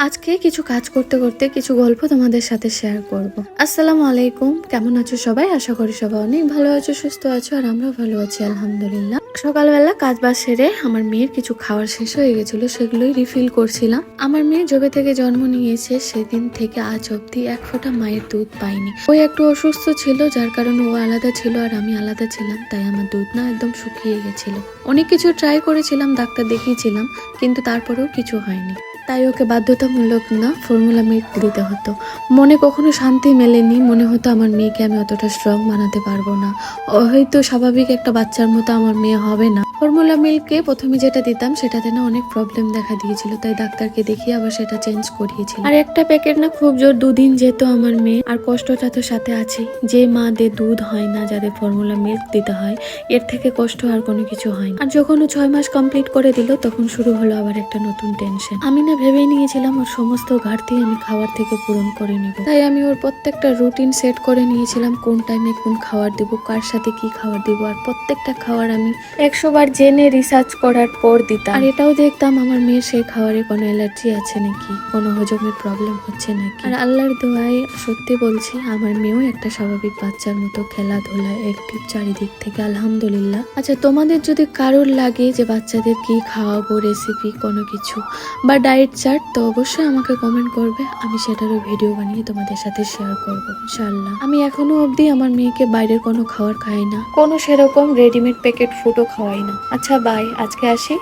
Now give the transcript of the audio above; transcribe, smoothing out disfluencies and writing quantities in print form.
আজকে কিছু কাজ করতে করতে কিছু গল্প তোমাদের সাথে শেয়ার করব। আসসালামু আলাইকুম, কেমন আছো সবাই? আশা করি সবাই অনেক ভালো আছো, সুস্থ আছো, আর আমরাও ভালো আছি আলহামদুলিল্লাহ। সকালবেলা কাজ বাজ সেরে আমার মেয়ের কিছু খাওয়ার শেষ হয়ে গেছিল, সেগুলোই রিফিল করছিলাম। আমার মেয়ে যবে থেকে জন্ম নিয়েছে সেদিন থেকে আজ অব্দি এক ফোঁটা মায়ের দুধ পাইনি। ওই একটু অসুস্থ ছিল, যার কারণে ও আলাদা ছিল আর আমি আলাদা ছিলাম, তাই আমার দুধ না একদম শুকিয়ে গেছিল। অনেক কিছু ট্রাই করেছিলাম, ডাক্তার দেখিয়েছিলাম, কিন্তু তারপরেও কিছু হয়নি। তাই ওকে বাধ্যতামূলক না ফর্মুলা মিল্ক দিতে হতো। মনে কখনো শান্তি মেলেনি, মনে হতো আমার মেয়েকে আমি অতটা স্ট্রং বানাতে পারবো না, ও হয়তো স্বাভাবিক একটা বাচ্চার মতো আমার মেয়ে হবে না। ফর্মুলা মিল্কে প্রথমে যেটা দিতাম সেটাতে না অনেক প্রবলেম দেখা দিয়েছিল, তাই ডাক্তারকে দেখিয়ে আবার সেটা চেঞ্জ করিয়েছিল। আর একটা প্যাকেট না খুব জোর 2 দিন যেত আমার মেয়ে। আর কষ্টটা তো সাথে আছে, যে মাদের দুধ হয় না, যাদের ফর্মুলা মিল্ক দিতে হয়, এর থেকে কষ্ট আর কোনো কিছু হয় না। আর যখন ও 6 মাস কমপ্লিট করে দিল তখন শুরু হলো আবার একটা নতুন টেনশন। আমি না ভেবেই নিয়েছিলাম ওর সমস্ত ঘাটতি আমি খাবার থেকে পূরণ করে নিব, তাই আমি ওর প্রত্যেকটা রুটিন সেট করে নিয়েছিলাম, কোন টাইমে কোন খাবার দিব, কার সাথে কি খাবার দিব, আর প্রত্যেকটা খাবার আমি 100 বার জেনে রিসার্চ করার পর দিতাম। আর এটাও দেখতাম আমার মেয়ের সেই খাবারে কোনো অ্যালার্জি আছে নাকি, কোনো হজমের প্রবলেম হচ্ছে নাকি। আর আল্লাহর দোয়ায় সত্যি বলছি আমার মেয়েও একটা স্বাভাবিক বাচ্চার মতো খেলাধুলা অ্যাক্টিভ চারিদিক থেকে আলহামদুলিল্লাহ। আচ্ছা, তোমাদের যদি কারোর লাগে যে বাচ্চাদের কি খাওয়াবো, রেসিপি কোনো কিছু বা ডায়েট চার্ট, তো অবশ্যই আমাকে কমেন্ট করবে, আমি সেটারও ভিডিও বানিয়ে তোমাদের সাথে শেয়ার করবো ইনশাআল্লাহ। আমি এখনো অবধি আমার মেয়েকে বাইরের কোনো খাবার খাই না, কোনো সেরকম রেডিমেড প্যাকেট ফুডও খাওয়াই না। আচ্ছা বাই, আজকে আসি।